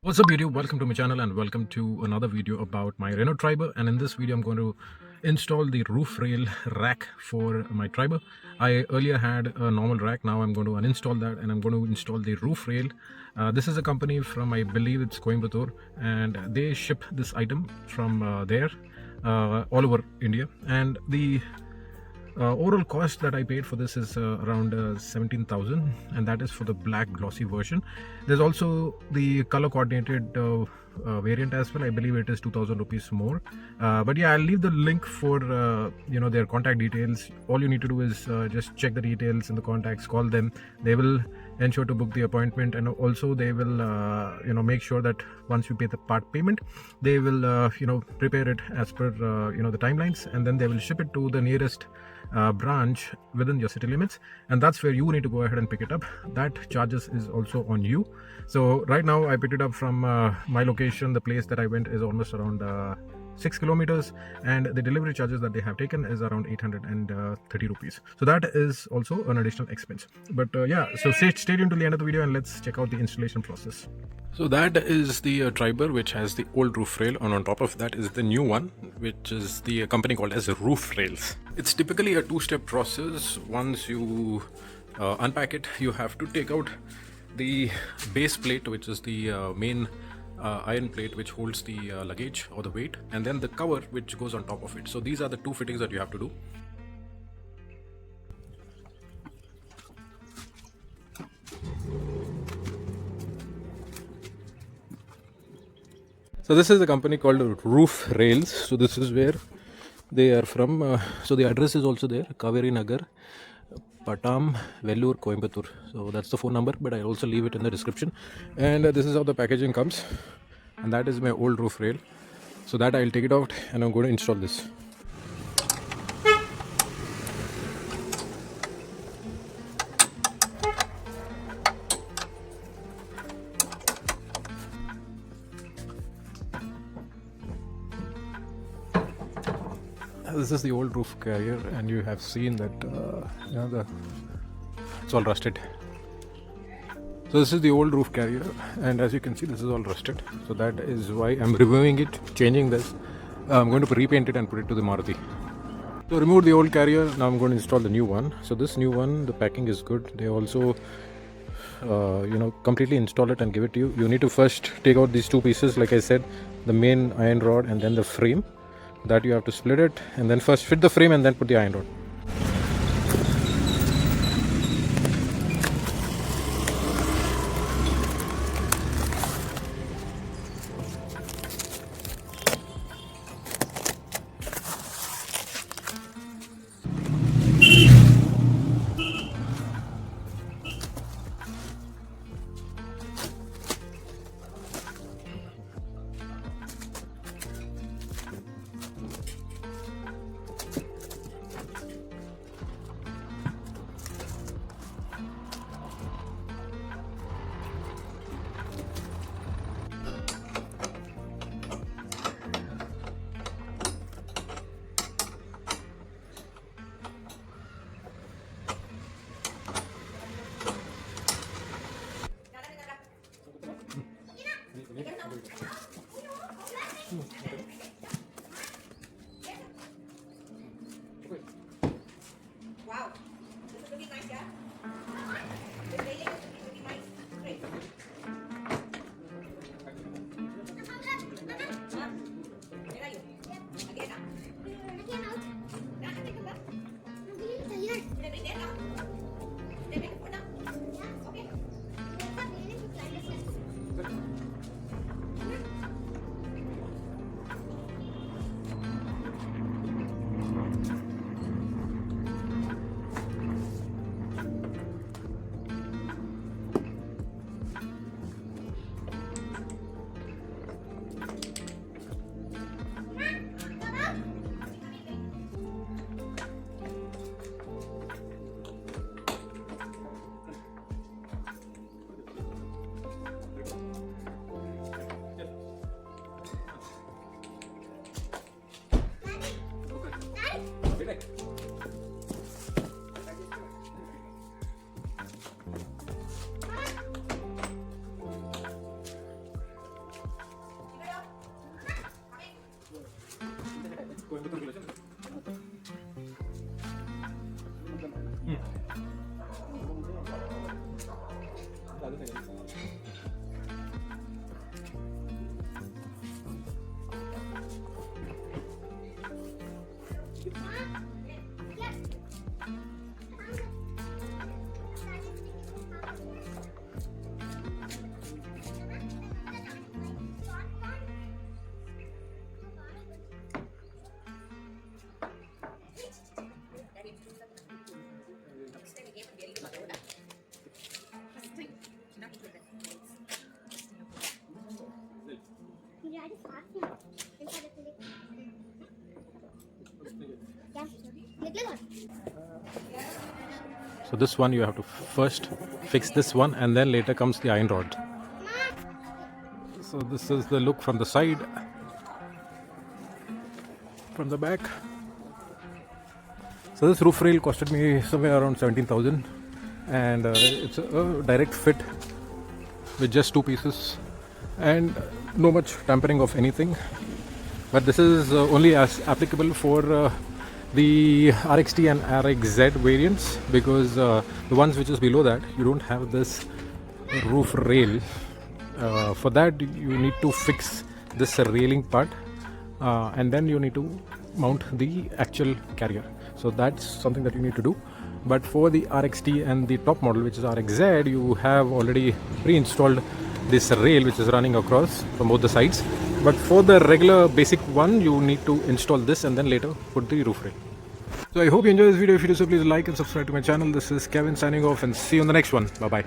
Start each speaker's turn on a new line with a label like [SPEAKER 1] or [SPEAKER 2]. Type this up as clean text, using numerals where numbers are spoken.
[SPEAKER 1] What's up YouTube, welcome to my channel and welcome to another video about my Renault Triber. And in this video I'm going to install the roof rail rack for my Triber. I earlier had a normal rack, now I'm going to uninstall that and I'm going to install the roof rail. This is a company from, I believe it's Coimbatore, and they ship this item from there all over India. And the overall cost that I paid for this is around 17,000, and that is for the black glossy version. There's also the color coordinated variant as well. I believe it is 2,000 rupees more. But yeah, I'll leave the link for their contact details. All you need to do is just check the details in the contacts, call them. They will ensure to book the appointment, and also they will make sure that once you pay the part payment, they will prepare it as per the timelines, and then they will ship it to the nearest branch within your city limits, and that's where you need to go ahead and pick it up. That charges is also on you. So right now I picked it up from my location. The place that I went is almost around 6 kilometers, and the delivery charges that they have taken is around 830 rupees. So that is also an additional expense. But yeah, so stay tuned to the end of the video and let's check out the installation process. So that is the Triber, which has the old roof rail, and on top of that is the new one, which is the company called as Roufrails. It's typically a two-step process. Once you unpack it, you have to take out the base plate, which is the main iron plate which holds the luggage or the weight, and then the cover which goes on top of it. So these are the two fittings that you have to do. So this is a company called Roof Rails. So this is where they are from. So the address is also there, Kaveri Nagar, Patam, Vellore, Coimbatore. So that's the phone number, but I also leave it in the description. And this is how the packaging comes, and that is my old roof rail. So that I'll take it out and I'm going to install this. This is the old roof carrier, and you have seen that it's all rusted. So this is the old roof carrier, and as you can see, this is all rusted. So that is why I'm removing it, changing this. I'm going to repaint it and put it to the Maruti. So remove the old carrier. Now I'm going to install the new one. So this new one, the packing is good. They also completely install it and give it to you. You need to first take out these two pieces, like I said, the main iron rod and then the frame. That you have to split it and then first fit the frame and then put the iron rod. Wow, this is really nice, yeah? The railing is really nice. Great. Where are you? Again, okay. So this one you have to first fix this one, and then later comes the iron rod. So this is the look from the side, from the back. So this roof rail costed me somewhere around 17,000, and it's a direct fit with just 2 pieces and no much tampering of anything. But this is only as applicable for the RXT and RXZ variants, because the ones which is below that, you don't have this roof rail. For that you need to fix this railing part, and then you need to mount the actual carrier. So that's something that you need to do. But for the RXT and the top model, which is RXZ, you have already pre-installed this rail which is running across from both the sides. But for the regular basic one, you need to install this and then later put the roof rail. So I hope you enjoy this video. If you do so, please like and subscribe to my channel. This is Kevin signing off, and see you on the next one. Bye bye.